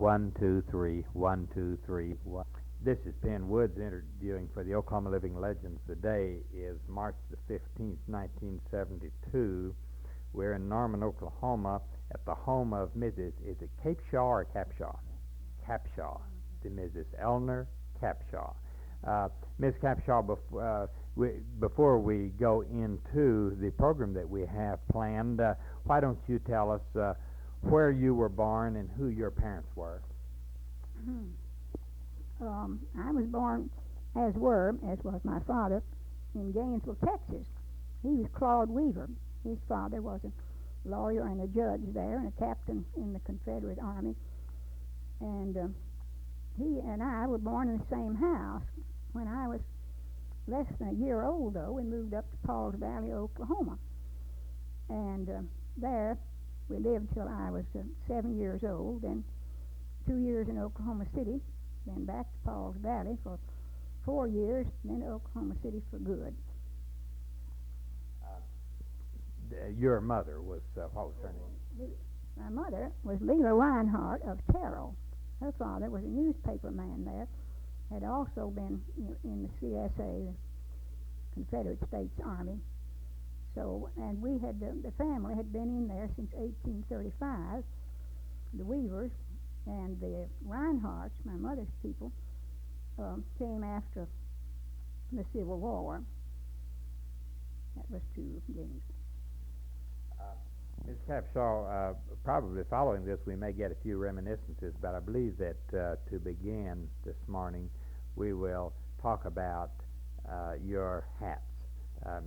1, 2, 3, 1, 2, 3, 1. This is Ben Woods interviewing for the Oklahoma Living Legends. The day is March the 15th, 1972. We're in Norman, Oklahoma, at the home of Mrs. Is it Capshaw or Capshaw? Capshaw, to Mrs. Eleanor Capshaw. Ms. Capshaw, before we go into the program that we have planned, why don't you tell us where you were born and who your parents were? I was born, as was my father, in Gainesville, Texas. He was Claude Weaver. His father was a lawyer and a judge there and a captain in the Confederate Army. And he and I were born in the same house. When I was less than a year old, though, we moved up to Pauls Valley, Oklahoma. And there we lived till I was 7 years old, then 2 years in Oklahoma City, then back to Pauls Valley for 4 years, then to Oklahoma City for good. Your mother was, what was her name? My mother was Leela Reinhardt of Terrell. Her father was a newspaper man there, had also been in the CSA, the Confederate States Army. So, and we had, the family had been in there since 1835, the Weavers, and the Reinhardts, my mother's people, came after the Civil War. That was to James. Ms. Capshaw, probably following this we may get a few reminiscences, but I believe that to begin this morning we will talk about your hats.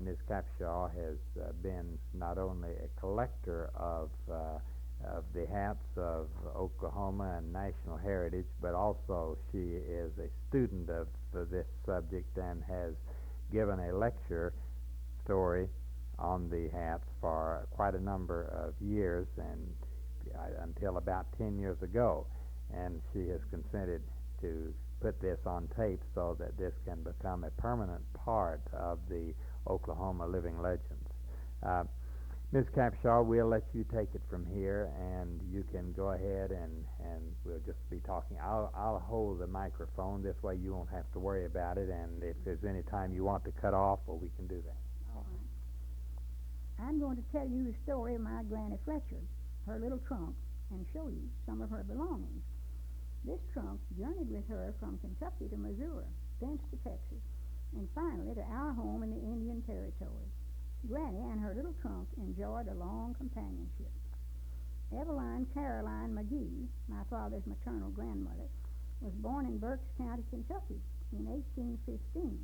Ms. Capshaw has been not only a collector of the hats of Oklahoma and national heritage, but also she is a student of this subject and has given a lecture story on the hats for quite a number of years, and until about 10 years ago. And she has consented to put this on tape so that this can become a permanent part of the Oklahoma Living Legends. Ms. Capshaw, we'll let you take it from here, and you can go ahead and we'll just be talking. I'll hold the microphone. This way you won't have to worry about it, and if there's any time you want to cut off, well, we can do that. All right. I'm going to tell you the story of my Granny Fletcher, her little trunk, and show you some of her belongings. This trunk journeyed with her from Kentucky to Missouri, thence to Texas, and finally to our home in the Indian Territory. Granny and her little trunk enjoyed a long companionship. Eveline Caroline McGee, my father's maternal grandmother, was born in Berks County, Kentucky in 1815.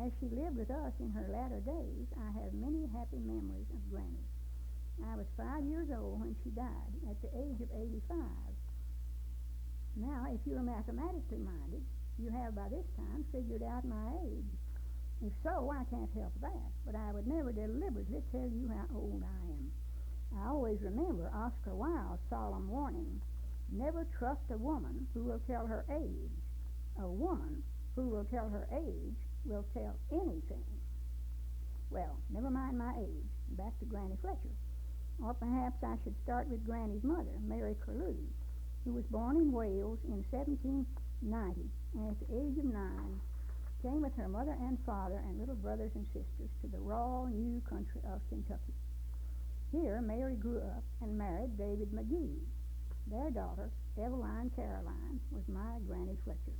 As she lived with us in her latter days, I have many happy memories of Granny. I was 5 years old when she died at the age of 85. Now, if you're mathematically minded, you have by this time figured out my age. If so, I can't help that, but I would never deliberately tell you how old I am. I always remember Oscar Wilde's solemn warning, never trust a woman who will tell her age. A woman who will tell her age will tell anything. Well, never mind my age. Back to Granny Fletcher. Or perhaps I should start with Granny's mother, Mary Curlew, who was born in Wales in 1790, and at the age of 9 came with her mother and father and little brothers and sisters to the raw new country of Kentucky. Here Mary grew up and married David McGee. Their daughter, Eveline Caroline, was my Granny Fletcher.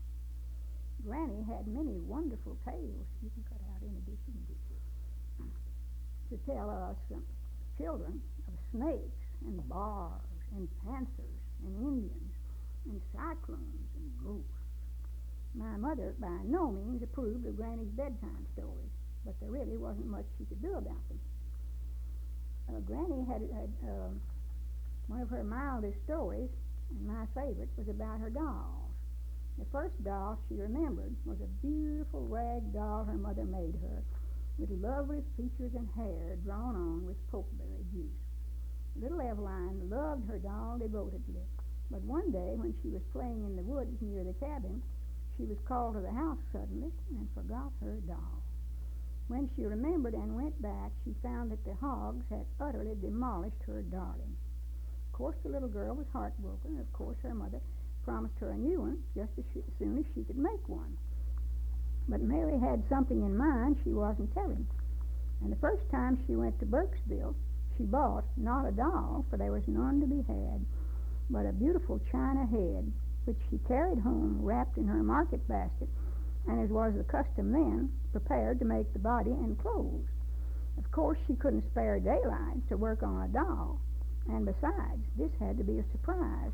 Granny had many wonderful tales. You can cut out any bit you can do to tell us children of snakes and bars and panthers and Indians and cyclones and ghosts. My mother by no means approved of Granny's bedtime stories, but there really wasn't much she could do about them. Granny had one of her mildest stories, and my favorite was about her dolls. The first doll she remembered was a beautiful rag doll her mother made her, with lovely features and hair drawn on with pokeberry juice. Little Eveline loved her doll devotedly, but one day when she was playing in the woods near the cabin, she was called to the house suddenly and forgot her doll. When she remembered and went back, she found that the hogs had utterly demolished her darling. Of course, the little girl was heartbroken, and of course her mother promised her a new one just as soon as she could make one. But Mary had something in mind she wasn't telling. And the first time she went to Burkesville, she bought not a doll, for there was none to be had, but a beautiful china head, which she carried home wrapped in her market basket, and, as was the custom then, prepared to make the body and clothes. Of course, she couldn't spare daylight to work on a doll, and besides, this had to be a surprise.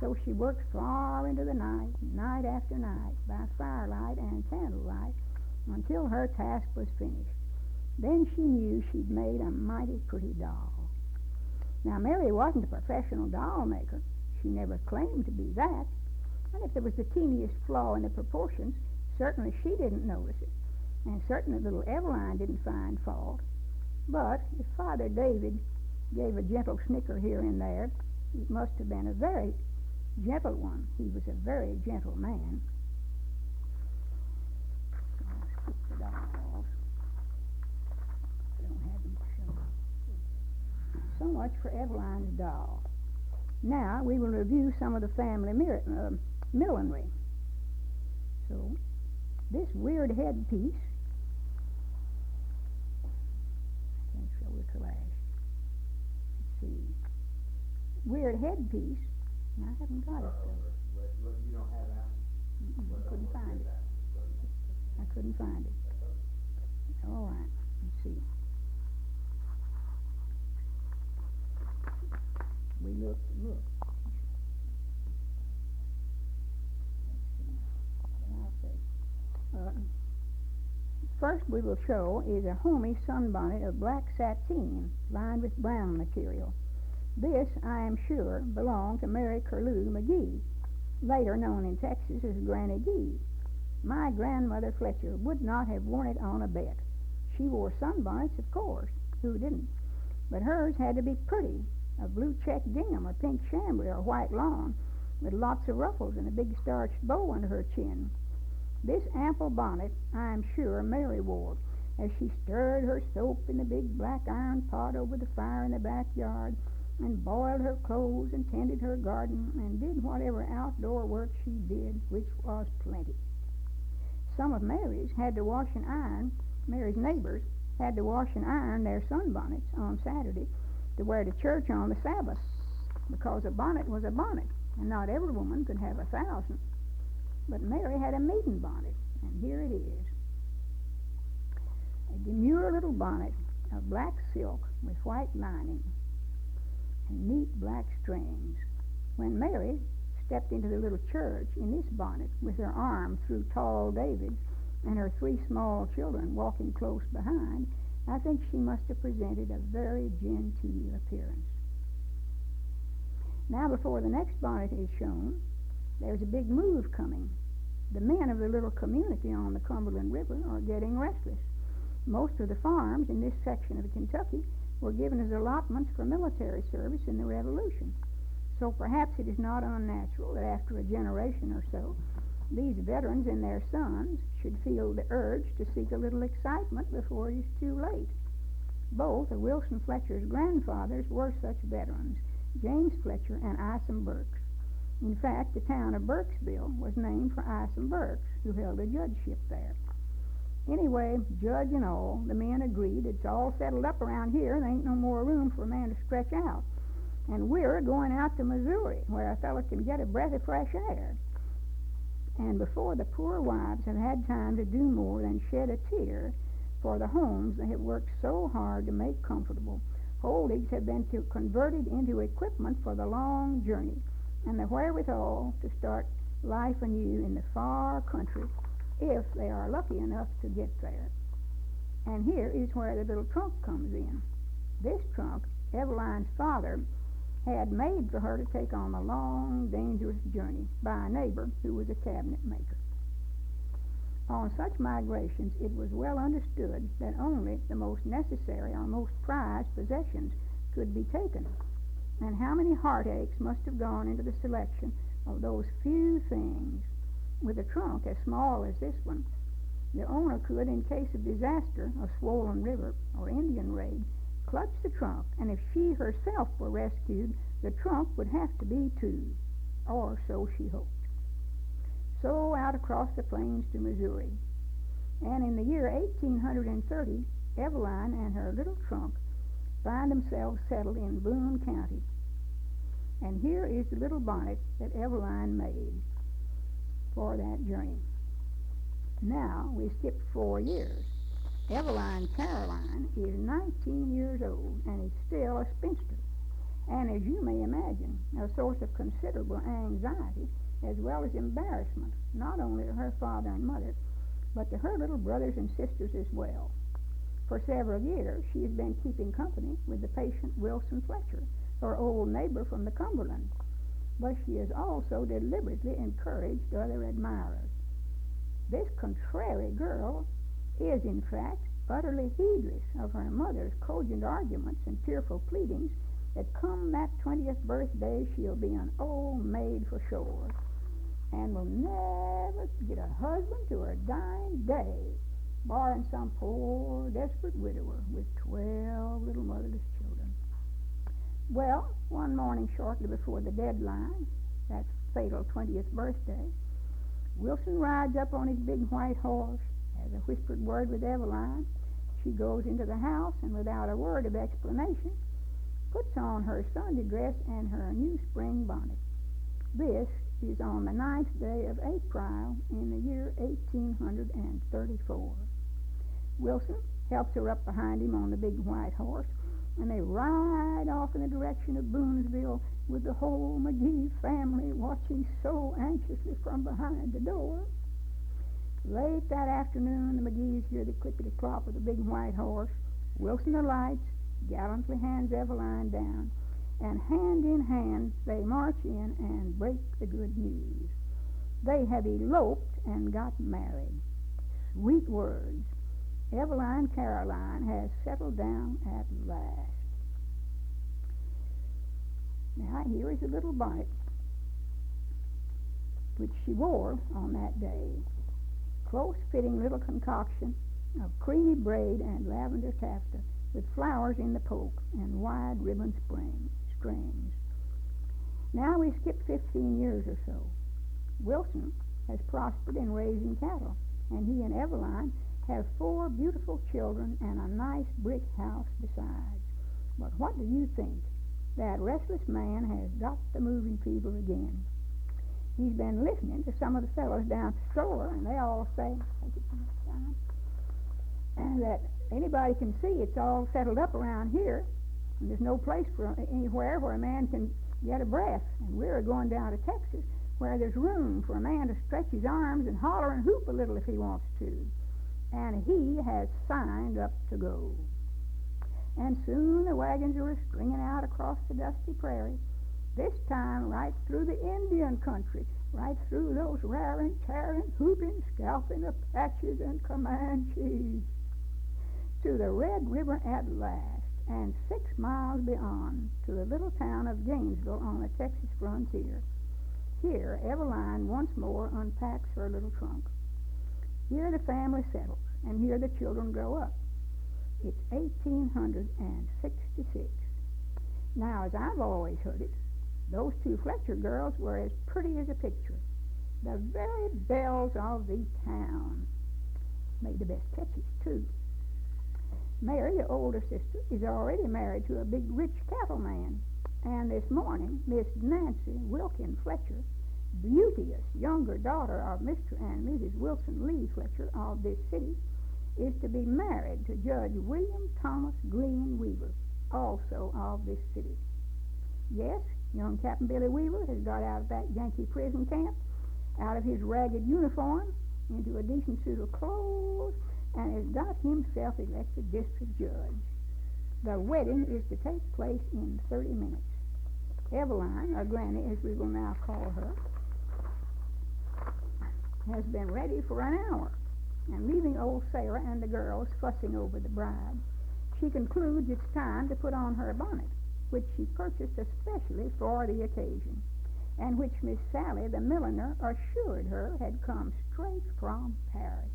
So she worked far into the night, night after night, by firelight and candlelight, until her task was finished. Then she knew she'd made a mighty pretty doll. Now, Mary wasn't a professional doll maker. She never claimed to be that. And if there was the teeniest flaw in the proportions, certainly she didn't notice it. And certainly little Eveline didn't find fault. But if Father David gave a gentle snicker here and there, it must have been a very gentle one. He was a very gentle man. I'll skip the dolls. I don't have them shown. So much for Eveline's doll. Now we will review some of the family millinery. So this weird headpiece, I can't show the collage. Let's see. Weird headpiece. I haven't got it. You don't have that? I couldn't find it. I couldn't find it. All right. Let's see. We look. First we will show is a homey sunbonnet of black sateen lined with brown material. This, I am sure, belonged to Mary Curlew McGee, later known in Texas as Granny Gee. My grandmother Fletcher would not have worn it on a bet. She wore sunbonnets, of course. Who didn't? But hers had to be pretty, a blue check gingham or pink chambray or white lawn, with lots of ruffles and a big starched bow under her chin. This ample bonnet, I am sure, Mary wore as she stirred her soap in the big black iron pot over the fire in the backyard, and boiled her clothes and tended her garden and did whatever outdoor work she did, which was plenty. Some of Mary's neighbors had to wash and iron their sunbonnets on Saturday to wear to church on the Sabbath, because a bonnet was a bonnet, and not every woman could have 1,000. But Mary had a maiden bonnet, and here it is. A demure little bonnet of black silk with white lining and neat black strings. When Mary stepped into the little church in this bonnet with her arm through tall David and her 3 small children walking close behind, I think she must have presented a very genteel appearance. Now, before the next bonnet is shown, there's a big move coming. The men of the little community on the Cumberland River are getting restless. Most of the farms in this section of Kentucky were given as allotments for military service in the Revolution. So perhaps it is not unnatural that after a generation or so, these veterans and their sons should feel the urge to seek a little excitement before it is too late. Both of Wilson Fletcher's grandfathers were such veterans, James Fletcher and Isom Burks. In fact, the town of Burkesville was named for Isom Burks, who held a judgeship there. Anyway, judge and all, the men agreed it's all settled up around here and there ain't no more room for a man to stretch out. And we're going out to Missouri, where a fellow can get a breath of fresh air. And before the poor wives have had time to do more than shed a tear for the homes they have worked so hard to make comfortable, holdings have been converted into equipment for the long journey and the wherewithal to start life anew in the far country, if they are lucky enough to get there. And here is where the little trunk comes in. This trunk, Eveline's father had made for her to take on the long, dangerous journey by a neighbor who was a cabinet maker. On such migrations, it was well understood that only the most necessary or most prized possessions could be taken. And how many heartaches must have gone into the selection of those few things. With a trunk as small as this one, the owner could, in case of disaster, a swollen river or Indian raid, clutch the trunk, and if she herself were rescued, the trunk would have to be too, or so she hoped. So out across the plains to Missouri, and in the year 1830, Eveline and her little trunk find themselves settled in Boone County. And here is the little bonnet that Eveline made for that journey. Now we skip 4 years. Eveline Caroline is 19 years old and is still a spinster, and as you may imagine, a source of considerable anxiety as well as embarrassment, not only to her father and mother, but to her little brothers and sisters as well. For several years she has been keeping company with the patient Wilson Fletcher, her old neighbor from the Cumberland, but she has also deliberately encouraged other admirers. This contrary girl is, in fact, utterly heedless of her mother's cogent arguments and tearful pleadings that come that 20th birthday she'll be an old maid for sure, and will never get a husband to her dying day, barring some poor, desperate widower with 12 little motherless children. Well, one morning shortly before the deadline, that fatal 20th birthday, Wilson rides up on his big white horse, has a whispered word with Eveline. She goes into the house and without a word of explanation puts on her Sunday dress and her new spring bonnet. This is on the 9th day of April in the year 1834. Wilson helps her up behind him on the big white horse, and they ride off in the direction of Boonesville with the whole McGee family watching so anxiously from behind the door. Late that afternoon, the McGees hear the clippity-clop of the big white horse. Wilson alights, gallantly hands Eveline down, and hand in hand they march in and break the good news. They have eloped and got married. Sweet words. Eveline Caroline has settled down at last. Now here is a little bonnet which she wore on that day. Close-fitting little concoction of creamy braid and lavender taffeta with flowers in the poke and wide ribbon strings. Now we skip 15 years or so. Wilson has prospered in raising cattle, and he and Eveline have 4 beautiful children and a nice brick house besides. But what do you think? That restless man has got the moving fever again. He's been listening to some of the fellows down at the store, and they all say, and that anybody can see it's all settled up around here, and there's no place for anywhere where a man can get a breath. And we're going down to Texas, where there's room for a man to stretch his arms and holler and hoop a little if he wants to. And he has signed up to go. And soon the wagons are stringing out across the dusty prairie, this time right through the Indian country, right through those raring, tearing, hooping, scalping Apaches and Comanches, to the Red River at last, and 6 miles beyond, to the little town of Gainesville on the Texas frontier. Here, Eveline once more unpacks her little trunk. Here the family settles, and here the children grow up. It's 1866. Now, as I've always heard it, those 2 Fletcher girls were as pretty as a picture. The very belles of the town. Made the best catches, too. Mary, the older sister, is already married to a big rich cattleman. And this morning, Miss Nancy Wilkin Fletcher, beauteous younger daughter of Mr. and Mrs. Wilson Lee Fletcher of this city, is to be married to Judge William Thomas Green Weaver, also of this city. Yes, young Captain Billy Weaver has got out of that Yankee prison camp, out of his ragged uniform, into a decent suit of clothes, and has got himself elected district judge. The wedding is to take place in 30 minutes. Eveline, or Granny as we will now call her, has been ready for an hour, and leaving old Sarah and the girls fussing over the bride, she concludes it's time to put on her bonnet, which she purchased especially for the occasion, and which Miss Sally, the milliner, assured her had come straight from Paris.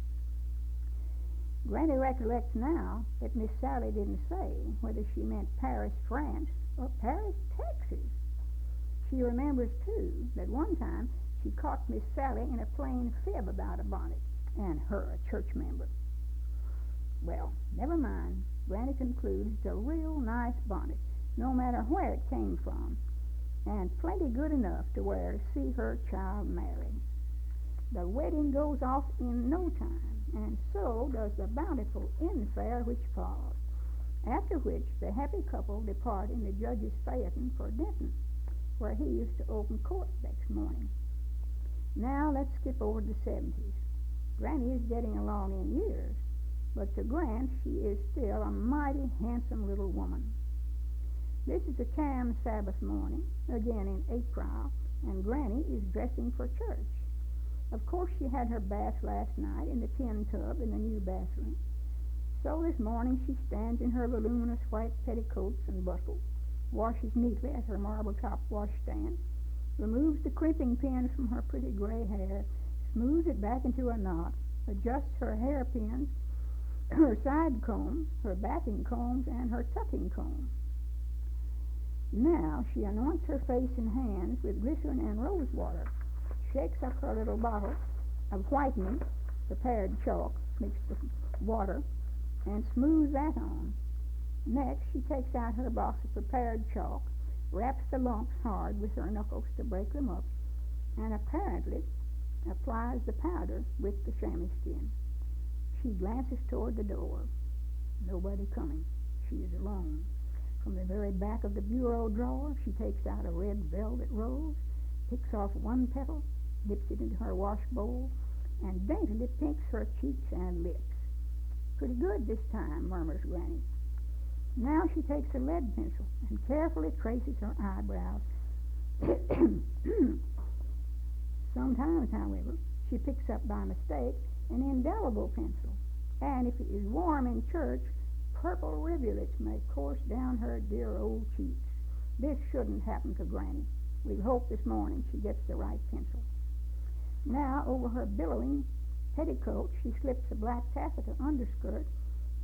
Granny recollects now that Miss Sally didn't say whether she meant Paris, France, or Paris, Texas. She remembers, too, that one time she caught Miss Sally in a plain fib about a bonnet, and her a church member. Well, never mind. Granny concludes it's a real nice bonnet, no matter where it came from, and plenty good enough to wear to see her child married. The wedding goes off in no time, and so does the bountiful infare which follows, after which the happy couple depart in the judge's phaeton for Denton, where he used to open court next morning. Now let's skip over to the 70s. Granny is getting along in years, but to Grant she is still a mighty handsome little woman. This is a calm Sabbath morning, again in April, and Granny is dressing for church. Of course she had her bath last night in the tin tub in the new bathroom. So this morning she stands in her voluminous white petticoats and bustle, washes neatly at her marble-top washstand, removes the crimping pins from her pretty gray hair, smooths it back into a knot, adjusts her hairpins, her side combs, her backing combs, and her tucking comb. Now she anoints her face and hands with glycerin and rose water, shakes up her little bottle of whitening, prepared chalk mixed with water, and smooths that on. Next, she takes out her box of prepared chalk, wraps the lumps hard with her knuckles to break them up, and apparently applies the powder with the chamois skin. She glances toward the door. Nobody coming. She is alone. From the very back of the bureau drawer, she takes out a red velvet rose, picks off one petal, dips it into her wash bowl, and daintily pinks her cheeks and lips. Pretty good this time, murmurs Granny. Now she takes a lead pencil and carefully traces her eyebrows. Sometimes, however, she picks up by mistake an indelible pencil, and if it is warm in church, purple rivulets may course down her dear old cheeks. This shouldn't happen to Granny. We hope this morning she gets the right pencil. Now, over her billowing petticoat, she slips a black taffeta underskirt,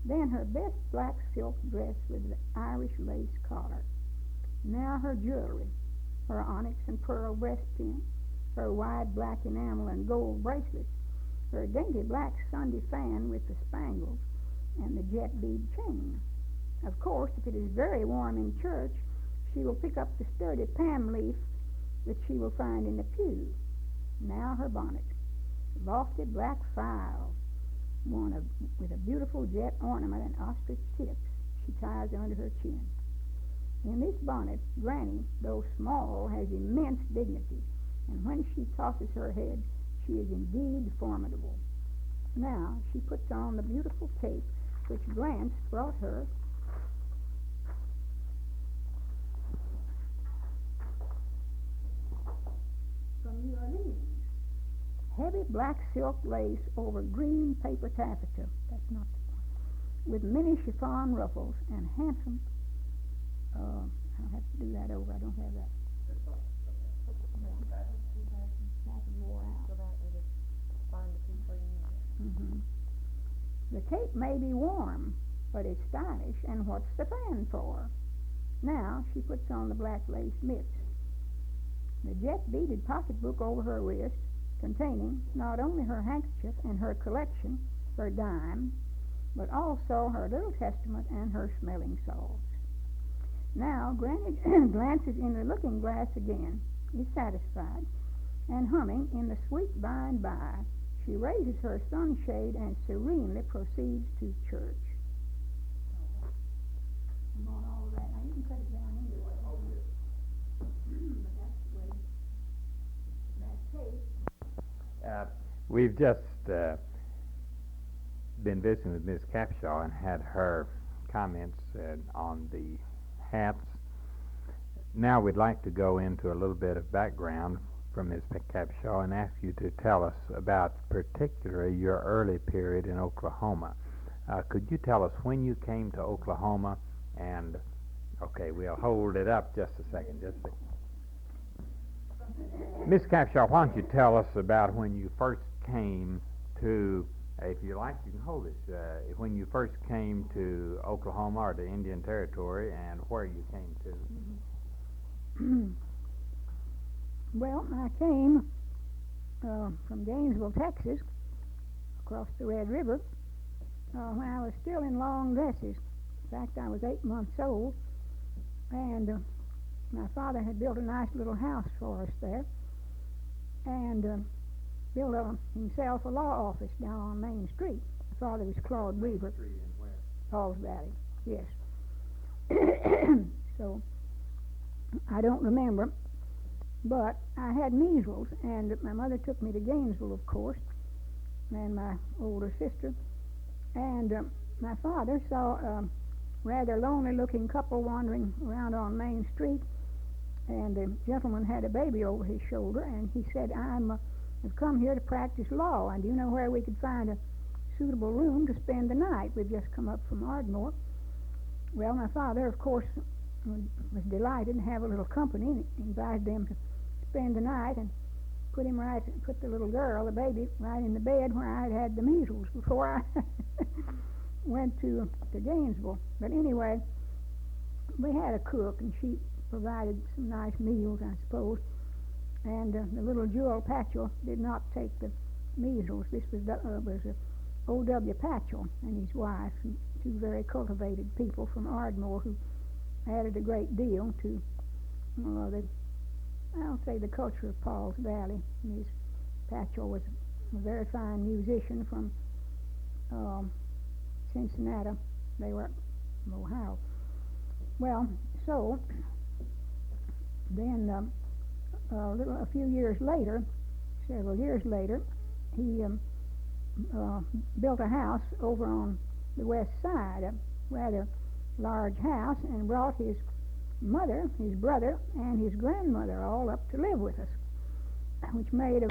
then her best black silk dress with the Irish lace collar. Now her jewelry, her onyx and pearl breastpin, her wide black enamel and gold bracelets, her dainty black Sunday fan with the spangles, and the jet bead chain. Of course, if it is very warm in church, she will pick up the sturdy palm leaf that she will find in the pew. Now her bonnet, lofty black files, with a beautiful jet ornament and ostrich tips, she ties under her chin. In this bonnet, Granny, though small, has immense dignity, and when she tosses her head, she is indeed formidable. Now she puts on the beautiful cape which Grant brought her from New Orleans. Heavy black silk lace over green paper taffeta. That's not the one. With many chiffon ruffles and handsome. I'll have to do that over. I don't have that. Pattern wore out. Go back and just find the piece where you need it. Mm-hmm. The cape may be warm, but it's stylish, and what's the fan for? Now she puts on the black lace mitts. The jet-beaded pocketbook over her wrist, containing not only her handkerchief and her collection, her dime, but also her little testament and her smelling salts. Now Granny glances in the looking glass again, is satisfied, and humming in the sweet by and by, she raises her sunshade and serenely proceeds to church. I'm on all of that. Now you can cut it down anyway. Oh, yes. But that's the way that tape. We've just been visiting with Miss Capshaw and had her comments on the hats. Now we'd like to go into a little bit of background from Ms. Capshaw and ask you to tell us about particularly your early period in Oklahoma. Could you tell us when you came to Oklahoma? And, okay, we'll hold it up just a second. Ms. Capshaw, why don't you tell us about when you first came to If you like, you can hold this. When you first came to Oklahoma or the Indian Territory, and where you came to. Well, I came from Gainesville, Texas, across the Red River, when I was still in long dresses. In fact, I was 8 months old, and my father had built a nice little house for us there, and built himself a law office down on Main Street. My father was Claude Weaver. Street in where? Falls Valley, yes. So, I don't remember, but I had measles, and my mother took me to Gainesville, of course, and my older sister, and my father saw a rather lonely-looking couple wandering around on Main Street, and the gentleman had a baby over his shoulder, and he said, I've come here to practice law, and do you know where we could find a suitable room to spend the night? We've just come up from Ardmore. Well, my father, of course, was delighted to have a little company, and invited them to spend the night, and put the little girl, the baby, right in the bed where I had had the measles before I went to Gainesville. But anyway, we had a cook, and she provided some nice meals, I suppose. And the little Jewel Patchell did not take the measles. This was O.W. Patchell and his wife, and two very cultivated people from Ardmore who added a great deal to I'll say the culture of Pauls Valley. Miss Patchell was a very fine musician from Cincinnati. They were from Ohio. Well, so then a few years later, several years later, he built a house over on the west side, a rather large house, and brought his mother, his brother, and his grandmother all up to live with us, which made a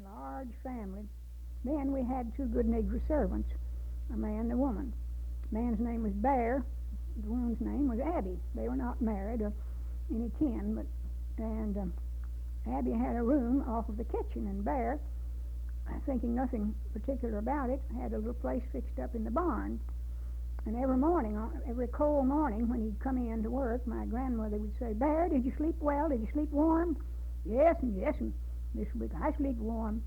large family. Then we had two good Negro servants, a man and a woman. The man's name was Bear. The woman's name was Abby. They were not married or any kin, and Abby had a room off of the kitchen, and Bear, thinking nothing particular about it, had a little place fixed up in the barn. And every morning, every cold morning when he'd come in to work, my grandmother would say, "Bear, did you sleep well? Did you sleep warm?" "Yes, and yes, and this week I sleep warm."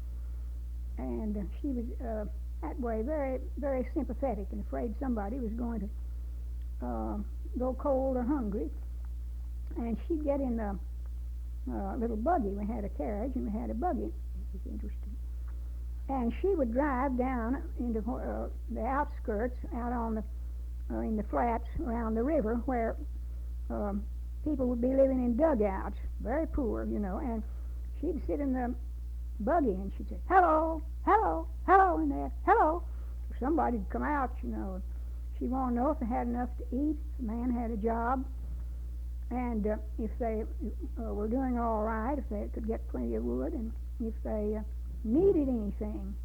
And she was that way very, very sympathetic, and afraid somebody was going to go cold or hungry. And she'd get in the little buggy. We had a carriage and we had a buggy. It was interesting. And she would drive down into the outskirts, out on the in the flats around the river, where people would be living in dugouts, very poor, and she'd sit in the buggy and she'd say, "Hello, hello, hello," in there, "Hello." Somebody'd come out, She wanted to know if they had enough to eat, if the man had a job, and if they were doing all right, if they could get plenty of wood, and if they needed anything.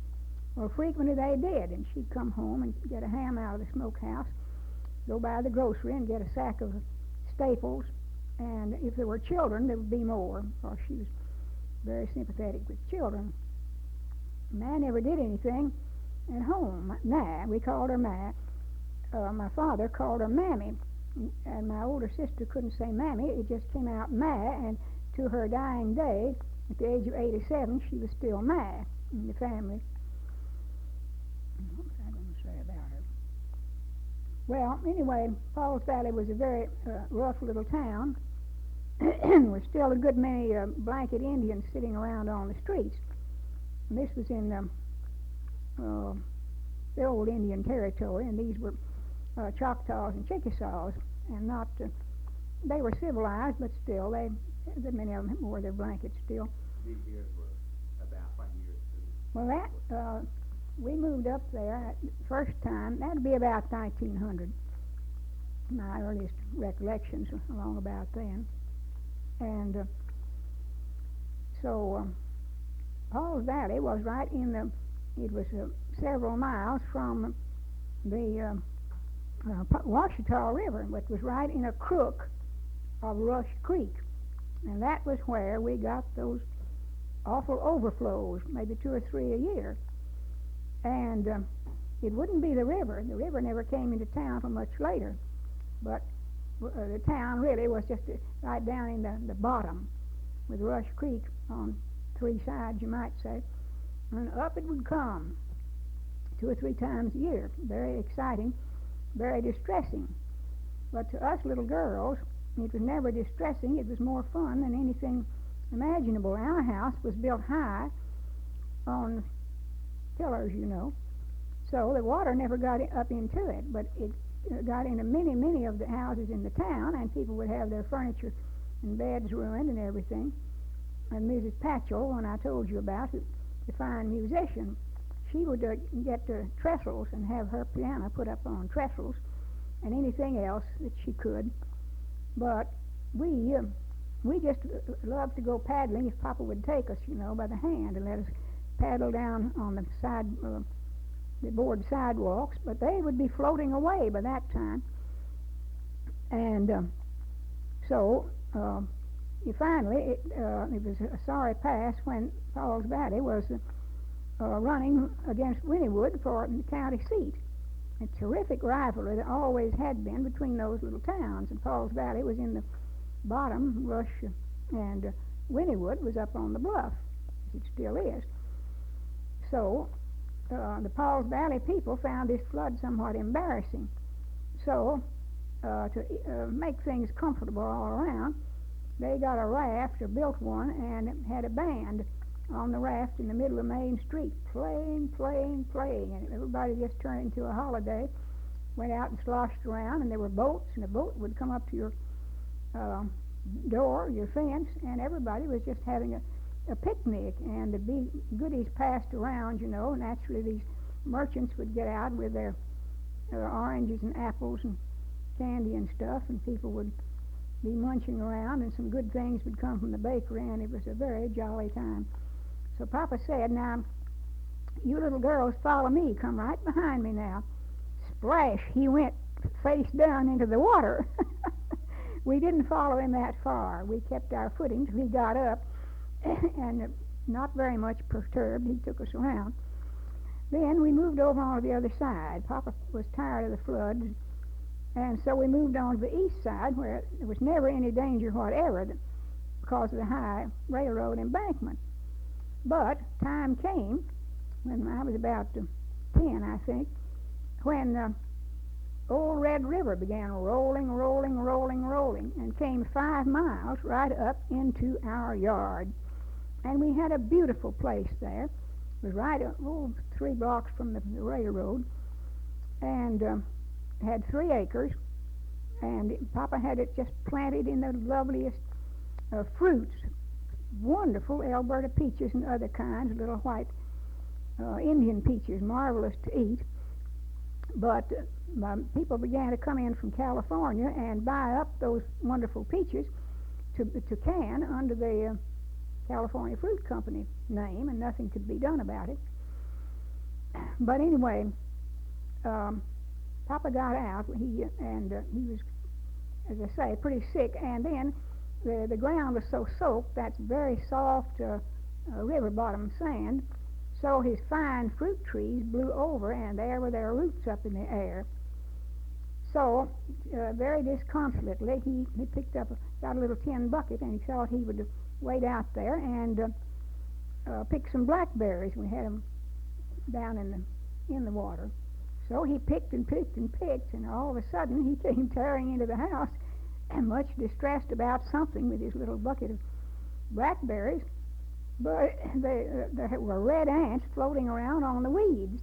Well, frequently they did, and she'd come home and get a ham out of the smokehouse, go by the grocery and get a sack of staples, and if there were children, there would be more, for she was very sympathetic with children. Ma never did anything at home. Nah, we called her Ma. My father called her Mammy, and my older sister couldn't say Mammy. It just came out Ma, and to her dying day, at the age of 87, she was still Ma in the family. What was I going to say about her? Well, anyway, Pauls Valley was a very rough little town. There were still a good many blanket Indians sitting around on the streets. And this was in the old Indian Territory, and these were Choctaws and Chickasaws, and not they were civilized, but still, many of them wore their blankets still. These years were about what years? Well, we moved up there first time. That'd be about 1900. My earliest recollections along about then, and so Pauls Valley was right in the. It was several miles from the Washita River, but was right in a crook of Rush Creek, and that was where we got those awful overflows, maybe 2 or 3 a year. And it wouldn't be the river. The river never came into town till much later. But the town really was just right down in the bottom with Rush Creek on 3 sides, you might say. And up it would come 2 or 3 times a year. Very exciting, very distressing. But to us little girls, it was never distressing. It was more fun than anything imaginable. Our house was built high on pillars, you know. So the water never got up into it, but it got into many of the houses in the town, and people would have their furniture and beds ruined and everything. And Mrs. Patchell, one I told you about, the fine musician, she would get trestles and have her piano put up on trestles and anything else that she could. But we just loved to go paddling if Papa would take us, you know, by the hand and let us paddle down on the board sidewalks. But they would be floating away by that time. And so finally, it was a sorry pass when Paul's Valley was running against Wynnewood for the county seat. A terrific rivalry there always had been between those little towns, and Paul's Valley was in the bottom, Rush and Wynnewood was up on the bluff, as it still is. So the Paul's Valley people found this flood somewhat embarrassing. So to make things comfortable all around, they got a raft or built one and had a band on the raft in the middle of Main Street, playing, and everybody just turned into a holiday, went out and sloshed around, and there were boats, and a boat would come up to your door, your fence, and everybody was just having a picnic, and the goodies passed around, you know. Naturally, these merchants would get out with their oranges and apples and candy and stuff, and people would be munching around, and some good things would come from the bakery, and it was a very jolly time. So Papa said, "Now, you little girls follow me. Come right behind me now." Splash! He went face down into the water. We didn't follow him that far. We kept our footing till he got up, and not very much perturbed. He took us around. Then we moved over on the other side. Papa was tired of the floods, and so we moved on to the east side, where there was never any danger whatever because of the high railroad embankment. But time came, when I was about 10, I think, when old Red River began rolling, and came 5 miles right up into our yard. And we had a beautiful place there. It was right 3 blocks from the railroad, and had 3 acres, and Papa had it just planted in the loveliest fruits, wonderful Alberta peaches and other kinds, little white Indian peaches, marvelous to eat. But people began to come in from California and buy up those wonderful peaches to can under the California Fruit Company name, and nothing could be done about it. But anyway, Papa got out. He was, as I say, pretty sick, and then the ground was so soaked, that's very soft river bottom sand, so his fine fruit trees blew over, and there were their roots up in the air. So very disconsolately, he got a little tin bucket, and he thought he would wade out there and pick some blackberries. We had them down in the water. So he picked, and all of a sudden he came tearing into the house, and much distressed about something with his little bucket of blackberries. But there were red ants floating around on the weeds,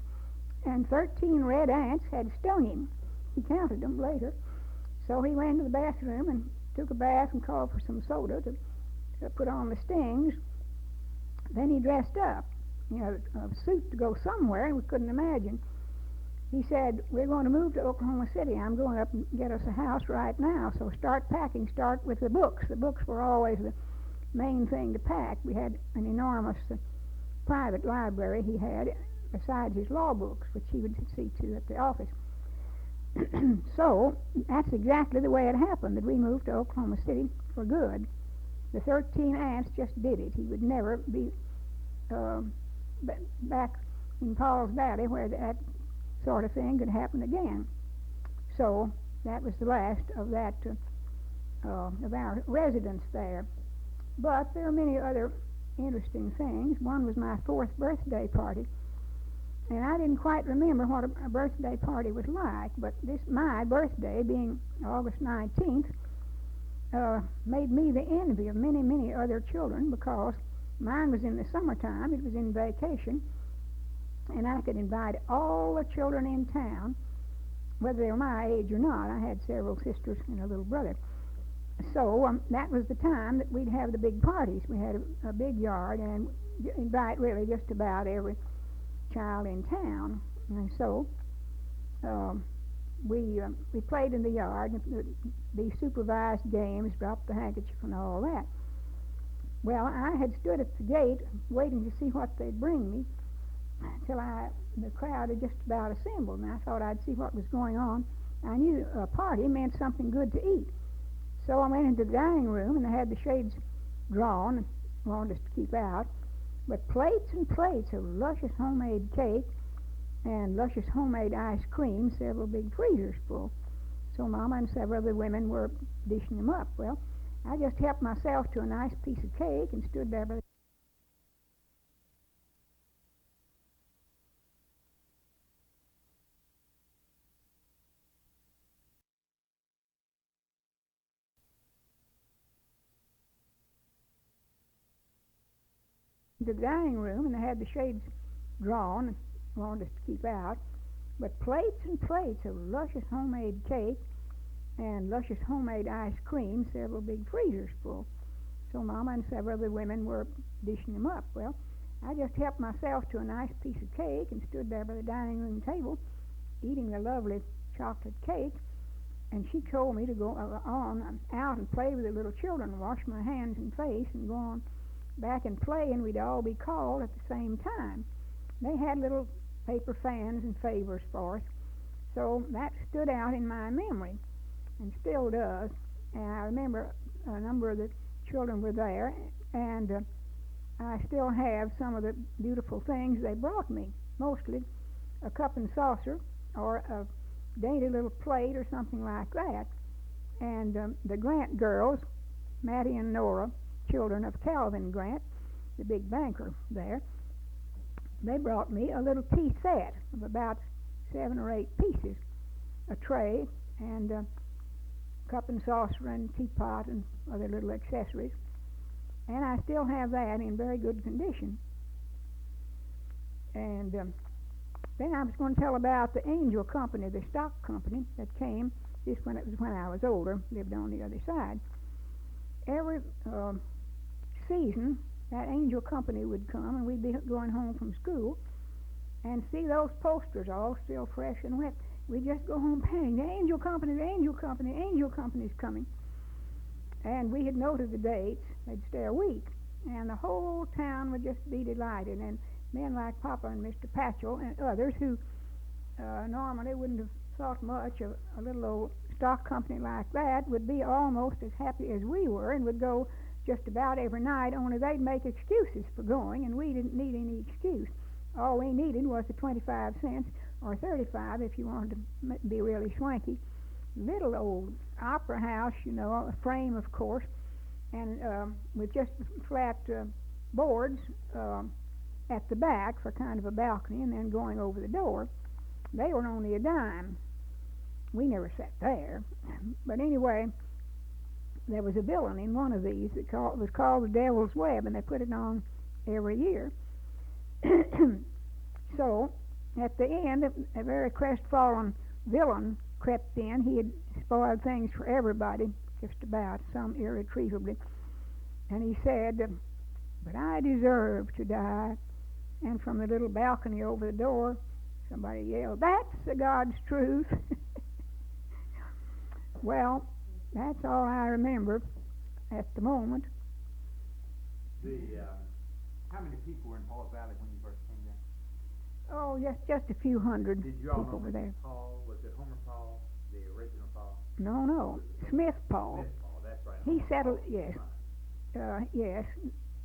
and 13 red ants had stung him. He counted them later. So he went to the bathroom and took a bath and called for some soda to put on the stings. Then he dressed up, a suit to go somewhere, and we couldn't imagine. He said, "We're going to move to Oklahoma City. I'm going up and get us a house right now, so start packing. Start with the books." The books were always the main thing to pack. We had an enormous private library he had, besides his law books, which he would see to at the office. So that's exactly the way it happened, that we moved to Oklahoma City for good. The 13 ants just did it. He would never be back in Paul's Valley where that sort of thing could happen again. So that was the last of that of our residence there. But there are many other interesting things. One was my 4th birthday party, and I didn't quite remember what a birthday party was like, but my birthday, being August 19th, made me the envy of many, many other children, because mine was in the summertime, it was in vacation, and I could invite all the children in town, whether they were my age or not. I had several sisters and a little brother. So that was the time that we'd have the big parties. We had a big yard and invite really just about every child in town. And so we played in the yard, the supervised games, dropped the handkerchief and all that. Well, I had stood at the gate waiting to see what they'd bring me till the crowd had just about assembled, and I thought I'd see what was going on. I knew a party meant something good to eat. So I went into the dining room, and they had the shades drawn and wanted us to keep out. But plates and plates of luscious homemade cake and luscious homemade ice cream, several big freezers full. So Mama and several other women were dishing them up. Well, I just helped myself to a nice piece of cake and stood there by the dining room, and they had the shades drawn and wanted us to keep out. But plates and plates of luscious homemade cake and luscious homemade ice cream, several big freezers full. So Mama and several other women were dishing them up. Well, I just helped myself to a nice piece of cake and stood there by the dining room table eating the lovely chocolate cake, and she told me to go on out and play with the little children, wash my hands and face, and go on back and play, and we'd all be called at the same time. They had little paper fans and favors for us, so that stood out in my memory and still does. And I remember a number of the children were there, and I still have some of the beautiful things they brought me, mostly a cup and saucer or a dainty little plate or something like that. And the Grant girls, Mattie and Nora, children of Calvin Grant, the big banker there, they brought me a little tea set of about 7 or 8 pieces, a tray and a cup and saucer and teapot and other little accessories, and I still have that in very good condition. And then I was going to tell about the Angel Company, the stock company that came just when I was older, lived on the other side. Every season, that Angel Company would come, and we'd be going home from school and see those posters all still fresh and wet. We'd just go home bang, the Angel Company, the Angel Company, the Angel Company's coming. And we had noted the dates. They'd stay a week, and the whole town would just be delighted. And men like Papa and Mr. Patchell and others who normally wouldn't have thought much of a little old stock company like that would be almost as happy as we were, and would go just about every night, only they'd make excuses for going, and we didn't need any excuse. All we needed was the 25 cents or 35 if you wanted to be really swanky. Little old opera house, you know, a frame, of course, and with just flat boards at the back for kind of a balcony, and then going over the door. They were only a dime. We never sat there. But anyway, there was a villain in one of these that was called the Devil's Web, and they put it on every year. So, at the end, a very crestfallen villain crept in. He had spoiled things for everybody, just about, some irretrievably. And he said, "But I deserve to die." And from the little balcony over the door, somebody yelled, "That's the God's truth." Well, that's all I remember at the moment. How many people were in Paul's Valley when you first came there? Oh, just a few hundred Did you all people know were there. Paul? Was it Homer Paul, the original Paul? No, Smith Paul. Smith Paul, that's right. He Homer settled, Paul. yes, Right. yes.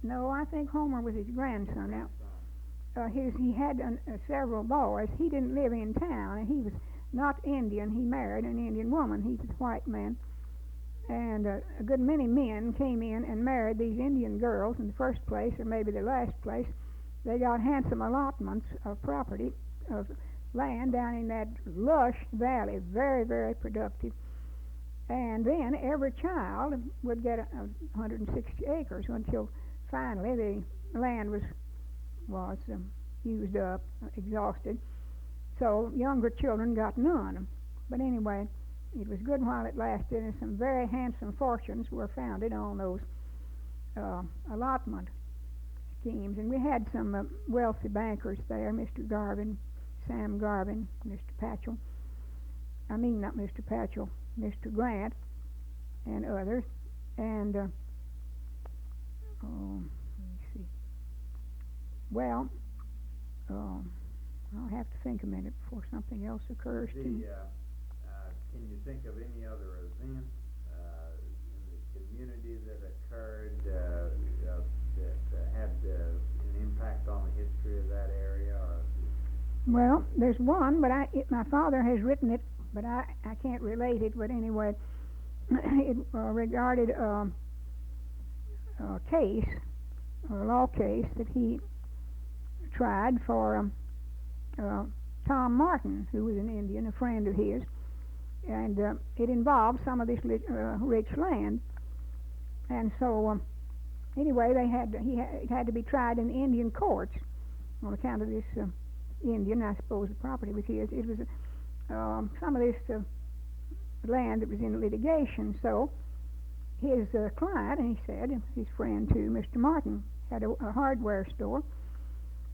No, I think Homer was his grandson. Now, he had several boys. He didn't live in town, and he was not Indian. He married an Indian woman. He was a white man. And a good many men came in and married these Indian girls in the first place, or maybe the last place. They got handsome allotments of property, of land down in that lush valley, very, very productive. And then every child would get 160 acres until finally the land was used up, exhausted. So younger children got none. But anyway, it was good while it lasted, and some very handsome fortunes were founded on those allotment schemes. And we had some wealthy bankers there, Mr. Garvin, Sam Garvin, Mr. Patchell. I mean, not Mr. Patchell, Mr. Grant, and others. And, let me see. Well, I'll have to think a minute before something else occurs to me. Can you think of any other event in the community that occurred that had an impact on the history of that area? Or well, there's one, but my father has written it, but I can't relate it. But anyway, it regarded a case, a law case that he tried for Tom Martin, who was an Indian, a friend of his. And it involved some of this rich land, and so anyway, it had to be tried in Indian courts on account of this Indian. I suppose the property was his. It was some of this land that was in litigation. So his client, and he said his friend too, Mr. Martin, had a hardware store.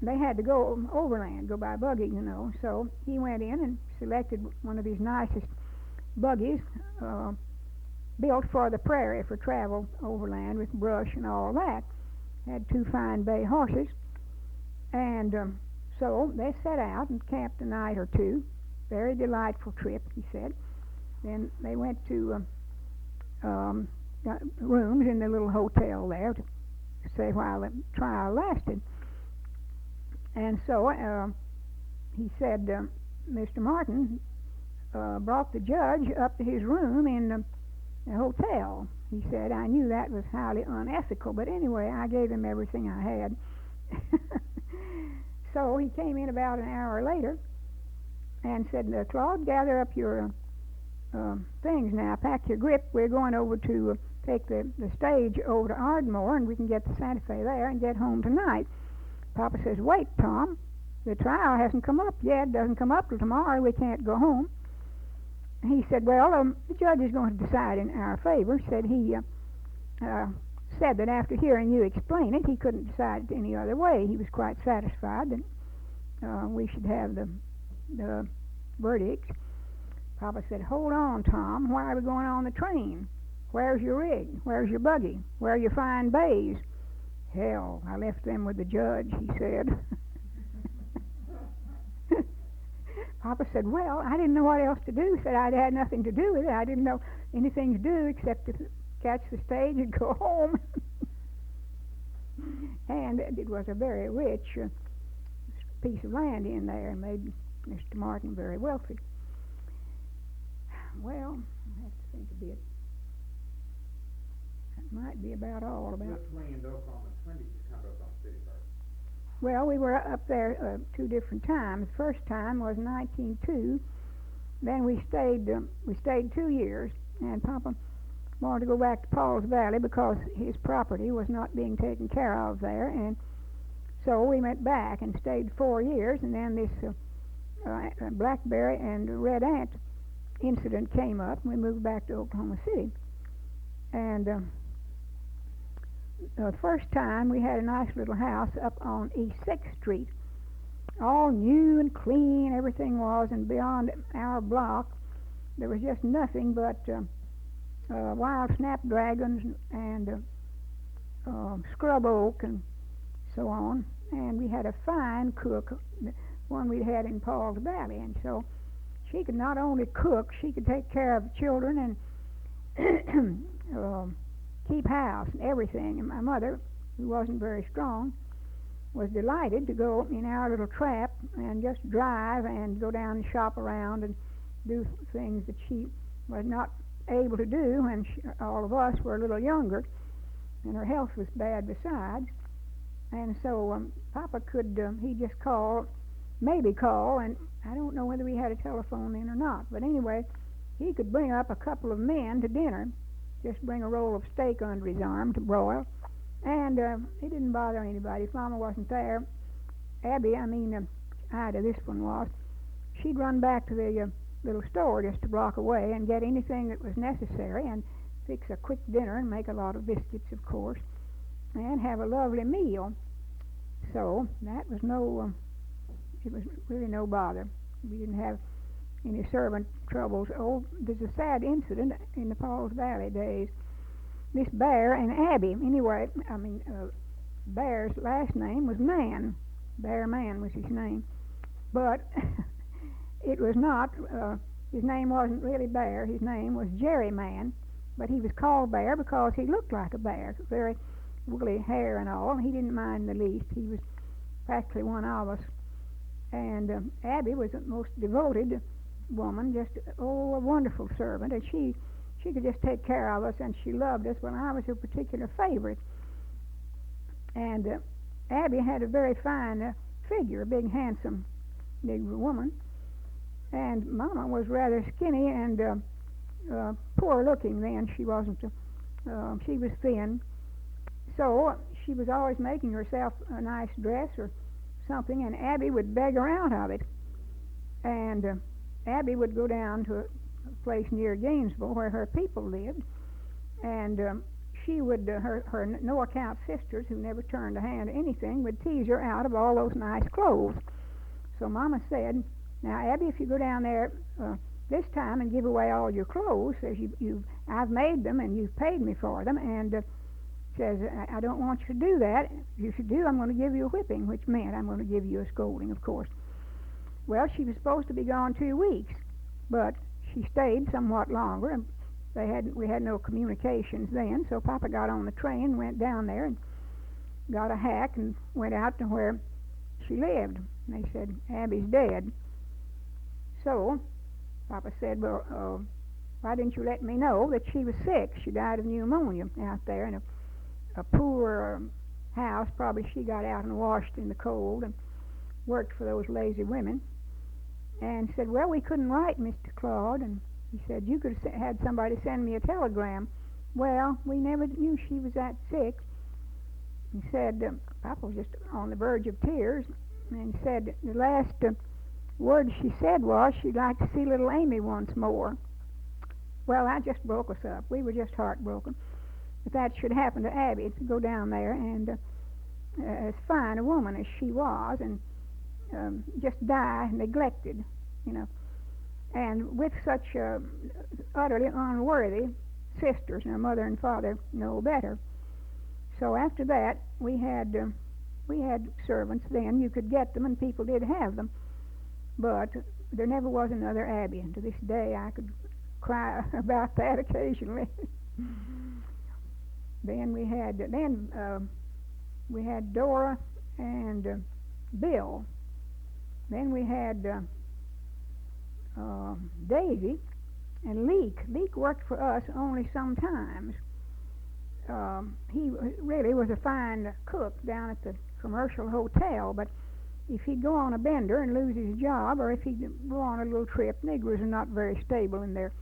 They had to go overland, go by buggy, you know. So he went in and selected one of these nicest buggies built for the prairie, for travel overland with brush and all that. Had 2 fine bay horses, and so they set out and camped a night or two. Very delightful trip, he said. Then they went to got rooms in the little hotel there to stay while the trial lasted. And so he said Mr. Martin brought the judge up to his room in the hotel. He said, I knew that was highly unethical, but anyway, I gave him everything I had. So he came in about an hour later and said, Claude, gather up your things now, pack your grip. We're going over to take the stage over to Ardmore, and we can get to Santa Fe there and get home tonight. Papa says, wait, Tom, the trial hasn't come up yet. It doesn't come up till tomorrow. We can't go home. He said, well, the judge is going to decide in our favor. Said he said that after hearing you explain it, he couldn't decide it any other way. He was quite satisfied that we should have the verdict. Papa said, hold on, Tom. Why are we going on the train? Where's your rig? Where's your buggy? Where are your fine bays? Hell, I left them with the judge, he said. Papa said, well, I didn't know what else to do. Said I'd had nothing to do with it. I didn't know anything to do except to catch the stage and go home. And it was a very rich piece of land in there and made Mr. Martin very wealthy. Well, I have to think a bit. That might be about all about. Between Oklahoma, when did you come to Oklahoma City first? Well, we were up there 2 different times. The first time was 1902. Then we stayed 2 years, and Papa wanted to go back to Paul's Valley because his property was not being taken care of there, and so we went back and stayed 4 years. And then this blackberry and red ant incident came up, and we moved back to Oklahoma City. And the first time we had a nice little house up on East 6th Street, all new and clean, everything was, and beyond our block there was just nothing but wild snapdragons and scrub oak and so on. And we had a fine cook, one we had in Paul's Valley, and so she could not only cook, she could take care of the children and keep house and everything. And my mother who wasn't very strong, was delighted to go in our little trap and just drive and go down and shop around and do things that she was not able to do when all of us were a little younger, and her health was bad besides. And so Papa could, he just maybe call, and I don't know whether we had a telephone then or not, but anyway, he could bring up a couple of men to dinner, just bring a roll of steak under his arm to broil, and it didn't bother anybody. If Mama wasn't there, Ida, this one was, she'd run back to the little store just a block away and get anything that was necessary and fix a quick dinner and make a lot of biscuits, of course, and have a lovely meal. So that was it was really no bother. We didn't have any servant troubles. Oh, there's a sad incident in the Pauls Valley days. This Bear and Abby, anyway, Bear's last name was Mann. Bear Mann was his name. But it was not, his name wasn't really Bear. His name was Jerry Mann. But he was called Bear because he looked like a bear. Very woolly hair and all. He didn't mind the least. He was practically one of us. And Abby was the most devoted woman, just, a wonderful servant. And she could just take care of us, and she loved us. Well, I was her particular favorite. And Abby had a very fine figure, a big, handsome, Negro woman. And Mama was rather skinny and poor looking then. She wasn't, she was thin. So she was always making herself a nice dress or something, and Abby would beg her out of it. And Abby would go down to a place near Gainesville where her people lived, and she would, her no-account sisters, who never turned a hand to anything, would tease her out of all those nice clothes. So Mama said, "Now, Abby, if you go down there this time and give away all your clothes, says I've made them and you've paid me for them, and says I don't want you to do that. If you do, I'm going to give you a whipping," which meant I'm going to give you a scolding, of course. Well, she was supposed to be gone 2 weeks, but she stayed somewhat longer, and we had no communications then. So Papa got on the train, went down there, and got a hack and went out to where she lived. And they said, "Abby's dead." So Papa said, "Well, why didn't you let me know that she was sick? She died of pneumonia out there in a poor house. Probably she got out and washed in the cold and worked for those lazy women." And said, "Well, we couldn't write, Mr. Claude." And he said, "You could have had somebody send me a telegram." Well, we never knew she was that sick. He said, Papa was just on the verge of tears, and he said the last word she said was she'd like to see little Amy once more. Well, that just broke us up. We were just heartbroken. If that should happen to Abby, to go down there and as fine a woman as she was, and just die neglected, and with such utterly unworthy sisters. Now, Mother and Father know better. So after that, we had servants then. You could get them, and people did have them, but there never was another Abby. And to this day, I could cry about that occasionally. Then we had Dora and Bill. Then we had Daisy and Leek. Leek worked for us only sometimes. He really was a fine cook down at the commercial hotel, but if he'd go on a bender and lose his job, or if he'd go on a little trip, Negroes are not very stable in their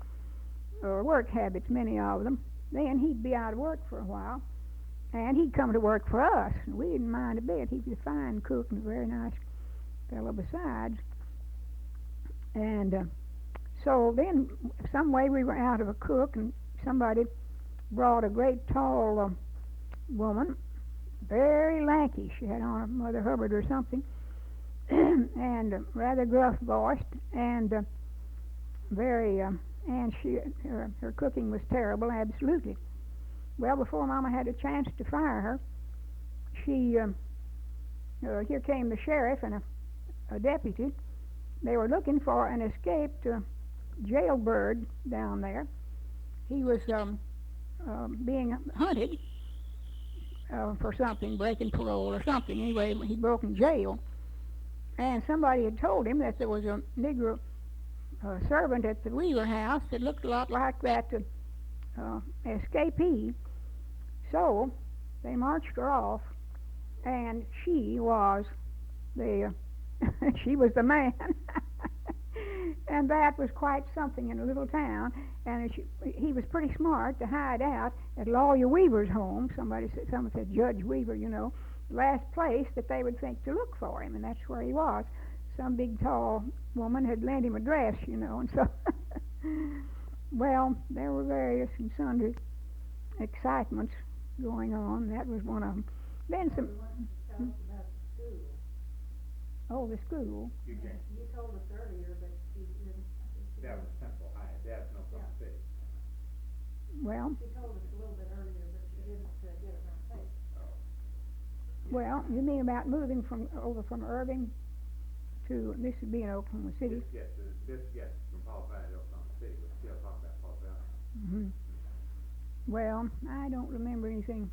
work habits, many of them, then he'd be out of work for a while, and he'd come to work for us, and we didn't mind a bit. He was a fine cook and a very nice fellow besides. And so then some way we were out of a cook, and somebody brought a great tall woman, very lanky. She had on a Mother Hubbard or something, and rather gruff voiced, and very and her cooking was terrible, absolutely. Well, before Mama had a chance to fire her, here came the sheriff and a deputy. They were looking for an escaped jailbird down there. He was being hunted, for something, breaking parole or something. Anyway, he broke in jail. And somebody had told him that there was a Negro servant at the Weaver house that looked a lot like that escapee. So they marched her off, and she was the she was the man. And that was quite something in a little town. And he was pretty smart to hide out at Lawyer Weaver's home. Someone said Judge Weaver, you know, last place that they would think to look for him, and that's where he was. Some big tall woman had lent him a dress, you know, and so well, there were various and sundry excitements going on. That was one of them. Then some. Oh, the school. You told us earlier, but you didn't. That was Temple High. That's no Oklahoma City. Well. She told us a little bit earlier, but she didn't get it on tape. Oh. Well, you mean about moving over from Irving to, this would be in Oklahoma City? This gets from Paul Valley to Oklahoma City. We're still talking about Paul Valley. Mm-hmm. Well, I don't remember anything.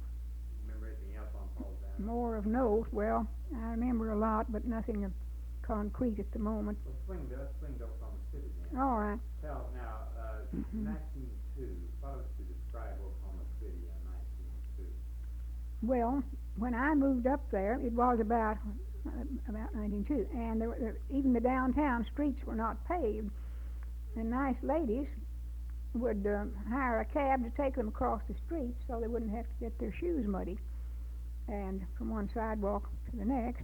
Remember anything else on Paul Valley? More of note. Well, I remember a lot, but nothing concrete at the moment. Well, let's swing to Oklahoma City then. All right. Tell now, 1902. What was to describe Oklahoma City in 1902? Well, when I moved up there, it was about 1902, and even the downtown streets were not paved. And nice ladies would hire a cab to take them across the street so they wouldn't have to get their shoes muddy, and from one sidewalk to the next.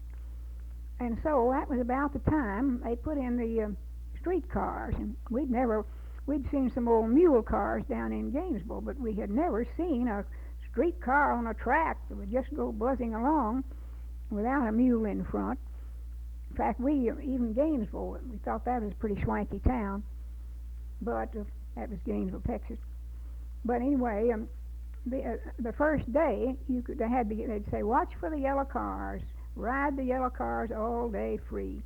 And so that was about the time they put in the street cars, and we'd seen some old mule cars down in Gainesville, but we had never seen a streetcar on a track that would just go buzzing along without a mule in front. In fact, even Gainesville, we thought that was a pretty swanky town, but that was Gainesville, Texas. But anyway, the first day they'd say, watch for the yellow cars, ride the yellow cars all day free.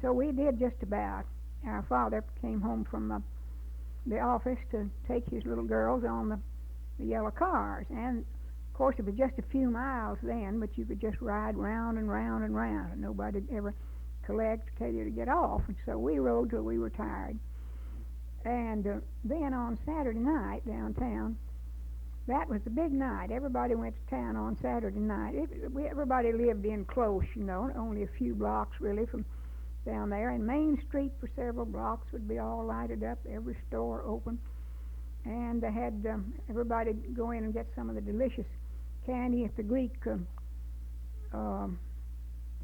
So we did just about. Our father came home from the office to take his little girls on the yellow cars, and of course it was just a few miles then, but you could just ride round and round and round, and nobody'd ever tell you to get off. And so we rode till we were tired. And then on Saturday night downtown, that was the big night. Everybody went to town on Saturday night. Everybody lived in close, you know, only a few blocks really from down there. And Main Street for several blocks would be all lighted up, every store open. And they had everybody go in and get some of the delicious candy at the Greek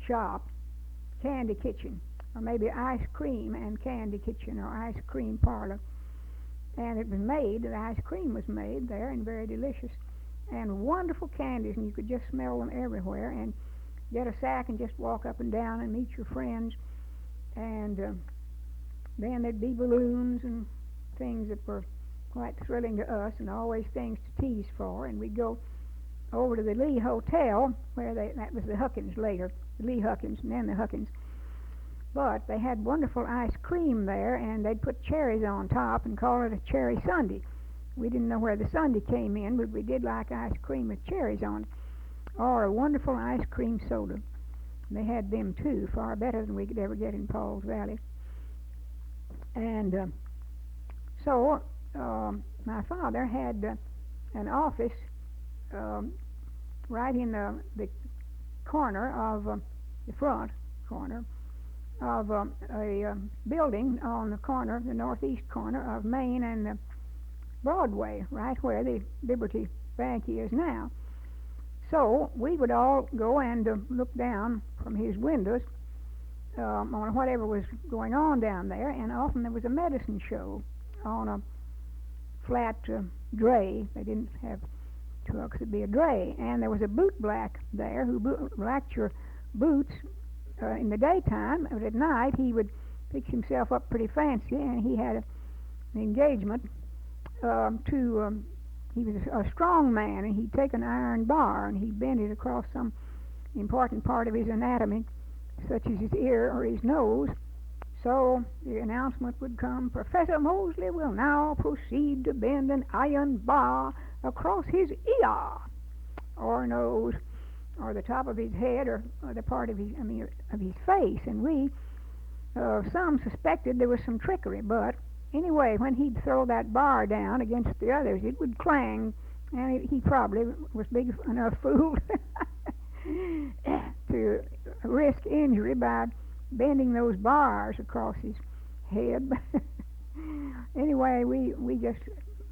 shop, candy kitchen, or maybe ice cream and candy kitchen or ice cream parlor. And it was made, the ice cream was made there, and very delicious, and wonderful candies, and you could just smell them everywhere, and get a sack and just walk up and down and meet your friends. And then there'd be balloons and things that were quite thrilling to us, and always things to tease for. And we'd go over to the Lee Hotel, where that was the Huckins later, the Lee Huckins, and then the Huckins. But they had wonderful ice cream there, and they'd put cherries on top and call it a cherry sundae. We didn't know where the sundae came in, but we did like ice cream with cherries on it, or a wonderful ice cream soda. They had them too, far better than we could ever get in Pauls Valley. And so my father had an office right in the corner of the front corner of a building on the corner, the northeast corner of Main and Broadway, right where the Liberty Bank is now. So we would all go and look down from his windows on whatever was going on down there, and often there was a medicine show on a flat dray. They didn't have trucks, it'd be a dray, and there was a boot black there who blacked your boots in the daytime, but at night he would fix himself up pretty fancy, and he had an engagement he was a strong man, and he'd take an iron bar and he'd bend it across some important part of his anatomy, such as his ear or his nose. So the announcement would come, Professor Mosley will now proceed to bend an iron bar across his ear. or nose or the top of his head or the part of his face, and we some suspected there was some trickery, but anyway, when he'd throw that bar down against the others, it would clang, and he probably was big enough fool to risk injury by bending those bars across his head. Anyway, we just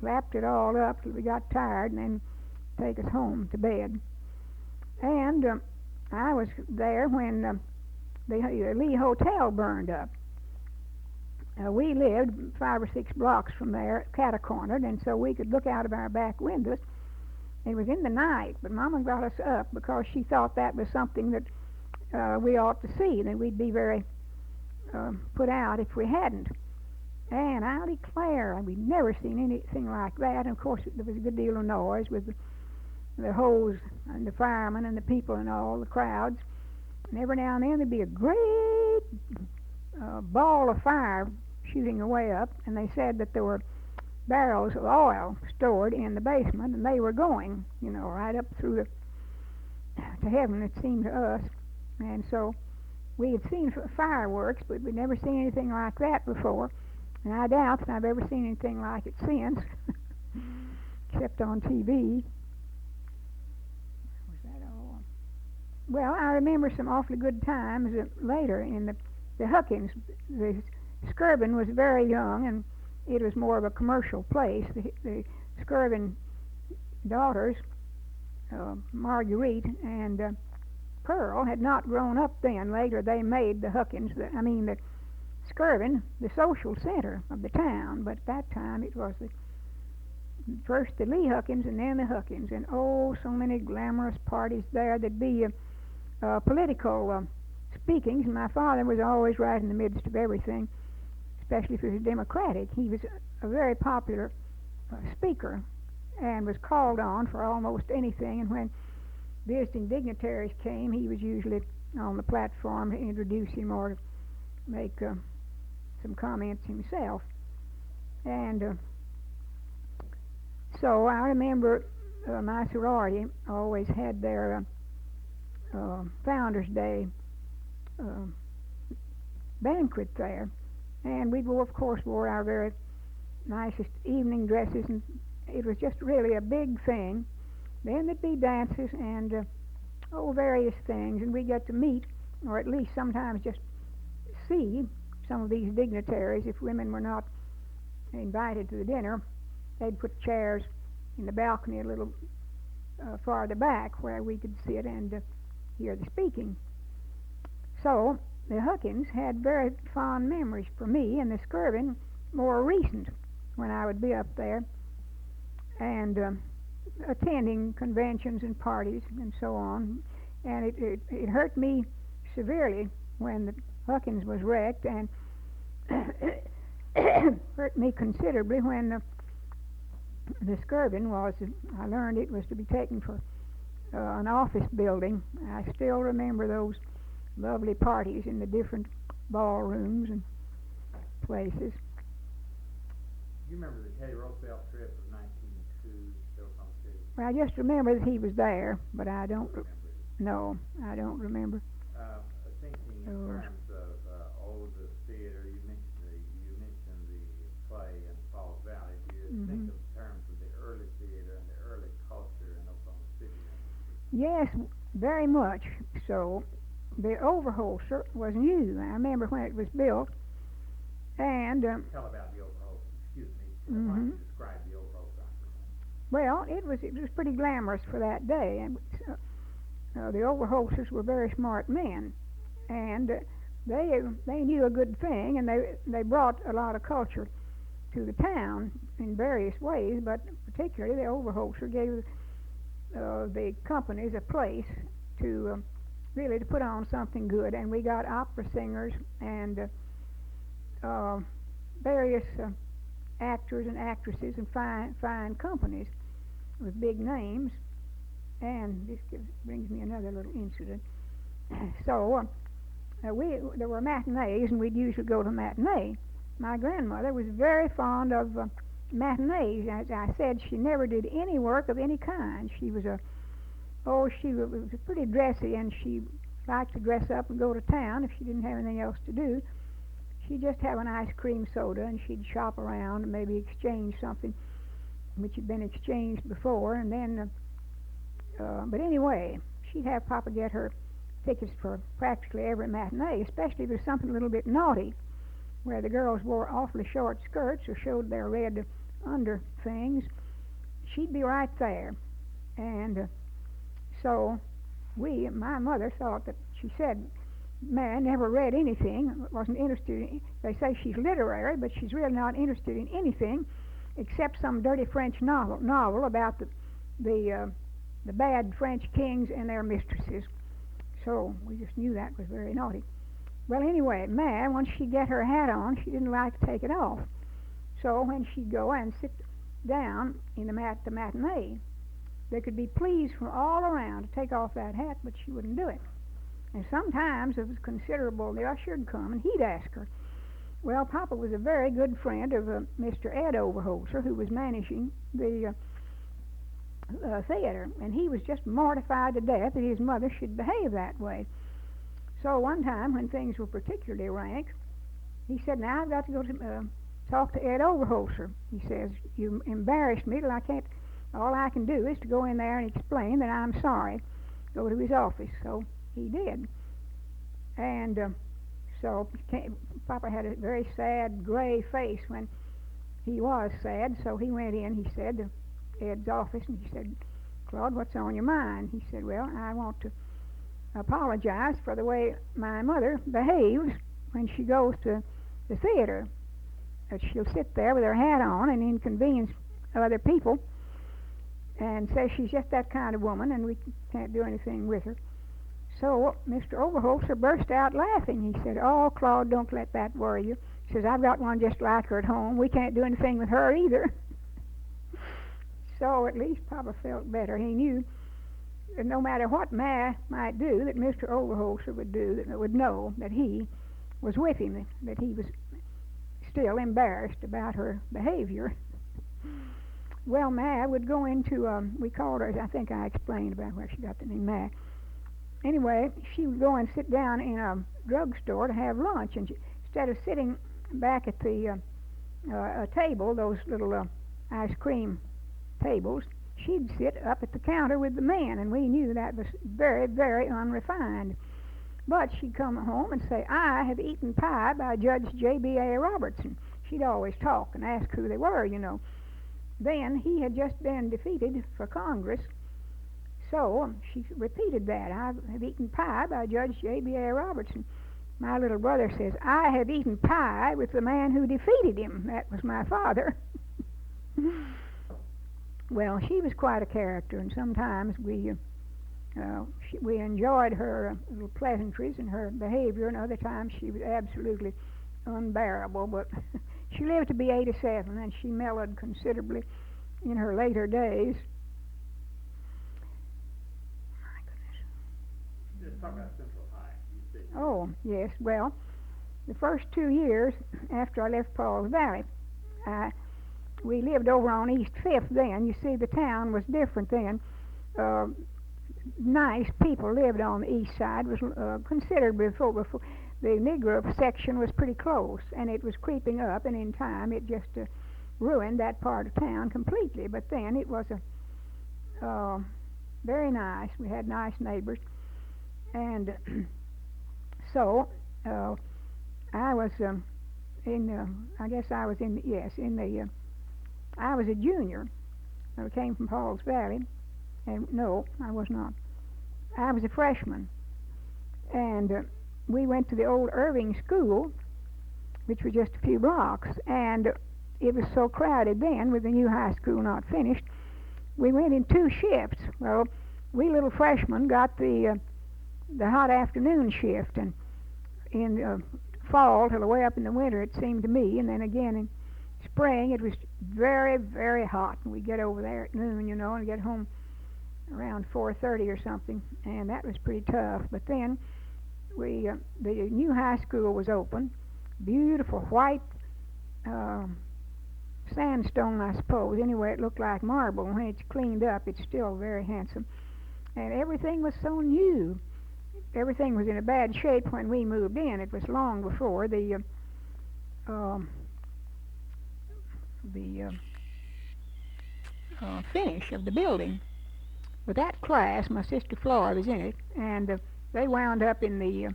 wrapped it all up till we got tired, and then take us home to bed. And I was there when the Lee Hotel burned up. We lived 5 or 6 blocks from there, cat-a-cornered, and so we could look out of our back windows. It was in the night, but Mama got us up because she thought that was something that we ought to see, and we'd be very put out if we hadn't. And I declare, we'd never seen anything like that. And of course, there was a good deal of noise with the hose and the firemen and the people and all the crowds. And every now and then there'd be a great ball of fire shooting away up, and they said that there were barrels of oil stored in the basement, and they were going, right up through to heaven, it seemed to us. And so we had seen fireworks, but we'd never seen anything like that before, and I doubt that I've ever seen anything like it since, except on TV. Was that all? Well, I remember some awfully good times later in the Huckins. The Skirvin was very young, and it was more of a commercial place. The Skirvin daughters, Marguerite and Pearl, had not grown up then. Later they made the Huckins, the Skirvin, the social center of the town, but at that time it was first the Lee Huckins and then the Huckins, and oh, so many glamorous parties there. There'd be political speakings. My father was always right in the midst of everything, especially if it was Democratic. He was a very popular speaker and was called on for almost anything, and when visiting dignitaries came, he was usually on the platform to introduce him or to make some comments himself. And so I remember my sorority always had their Founders Day banquet there, and we of course wore our very nicest evening dresses, and it was just really a big thing. Then there'd be dances and various things, and we get to meet, or at least sometimes just see some of these dignitaries. If women were not invited to the dinner, they'd put chairs in the balcony a little farther back where we could sit and hear the speaking. So the Huckins had very fond memories for me, and the Skirvin more recent, when I would be up there and attending conventions and parties and so on. And it hurt me severely when the Huckins was wrecked, and hurt me considerably when the Skirvin was, I learned it was to be taken for an office building. I still remember those lovely parties in the different ballrooms and places. You remember the Teddy Roosevelt trip of 1902 to Oklahoma City? Well, I just remember that he was there, but I don't. Remember it? No, I don't remember. Thinking in terms of the theater, you mentioned the play in Falls Valley. Do you think of terms of the early theater and the early culture in Oklahoma City? Yes, very much so. The Overholser was new. I remember when it was built, and tell about the Overholser. Excuse me. Why don't you describe the Overholser? Well, it was pretty glamorous for that day, and the Overholsers were very smart men, and they knew a good thing, and they brought a lot of culture to the town in various ways, but particularly the Overholser gave the companies a place to really to put on something good, and we got opera singers and various actors and actresses and fine companies with big names. And this brings me another little incident. So there were matinees, and we'd usually go to matinee. My grandmother was very fond of matinees. As I said, she never did any work of any kind. She was a oh, she was pretty dressy, and she liked to dress up and go to town if she didn't have anything else to do. She'd just have an ice cream soda, and she'd shop around and maybe exchange something which had been exchanged before, and then, but anyway, she'd have Papa get her tickets for practically every matinee, especially if it was something a little bit naughty, where the girls wore awfully short skirts or showed their red under things. She'd be right there. And so my mother thought that, she said, Ma never read anything, wasn't interested in, they say she's literary, but she's really not interested in anything except some dirty French novel about the bad French kings and their mistresses. So we just knew that was very naughty. Well, anyway, Ma, once she'd get her hat on, she didn't like to take it off. So when she'd go and sit down in the matinee, there could be pleas from all around to take off that hat, but she wouldn't do it. And sometimes it was considerable, the usher'd come and he'd ask her. Well, Papa was a very good friend of Mr. Ed Overholser, who was managing the theater, and he was just mortified to death that his mother should behave that way. So one time when things were particularly rank, he said, now I've got to go to talk to Ed Overholser. He says, you embarrassed me till I can't, all I can do is to go in there and explain that I'm sorry. Go to his office. So he did. And so Papa had a very sad, gray face when he was sad, so he went in, he said, to Ed's office, and he said, Claude, what's on your mind? He said, well, I want to apologize for the way my mother behaves when she goes to the theater. That she'll sit there with her hat on and inconvenience other people, and says she's just that kind of woman and we can't do anything with her. So Mr. Overholser burst out laughing. He said, oh, Claude, don't let that worry you. He says, I've got one just like her at home. We can't do anything with her either. So at least Papa felt better. He knew that no matter what Ma might do, that Mr. Overholser would do, that would know that he was with him, that he was still embarrassed about her behavior. Well, Ma would go into, we called her, I think I explained about where she got the name Ma. Anyway, she would go and sit down in a drugstore to have lunch, and instead of sitting back at the table, those little ice cream tables, she'd sit up at the counter with the men, and we knew that was very, very unrefined. But she'd come home and say, I have eaten pie by Judge J.B.A. Robertson. She'd always talk and ask who they were, you know. Then he had just been defeated for Congress, so she repeated that. I have eaten pie by Judge J.B.A. Robertson. My little brother says, I have eaten pie with the man who defeated him. That was my father. Well, she was quite a character, and sometimes we enjoyed her little pleasantries and her behavior, and other times she was absolutely unbearable. But she lived to be 87, and she mellowed considerably in her later days. My goodness. Just talk about Central High. Oh, yes. Well, the first 2 years after I left Pauls Valley, we lived over on East 5th then. You see, the town was different then. Nice people lived on the east side. Was considered before the Negro section was pretty close, and it was creeping up, and in time it just ruined that part of town completely. But then it was very nice. We had nice neighbors, and so I was I was a junior. I came from Pauls Valley, and no, I was not. I was a freshman, and we went to the old Irving School, which was just a few blocks, and it was so crowded then, with the new high school not finished, we went in 2 shifts. Well, we little freshmen got the hot afternoon shift, and in the fall till way up in the winter, it seemed to me, and then again in spring, it was very, very hot, and we'd get over there at noon, you know, and get home around 4:30 or something, and that was pretty tough. But then the new high school was open, beautiful white sandstone, I suppose. Anyway, it looked like marble. When it's cleaned up, it's still very handsome. and everything was so new. Everything was in a bad shape when we moved in. It was long before the finish of the building. But that class, my sister Flora was in it, and they wound up in the,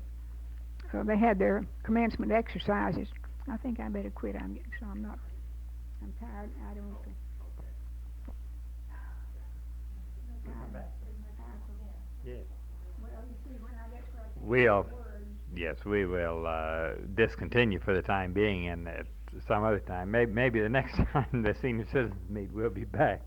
they had their commencement exercises. I think I better quit. I'm tired. I don't want to. Yes. Well, you see, when I get started, We'll, yes, we will discontinue for the time being, and at some other time, maybe the next time the senior citizens meet, we'll be back.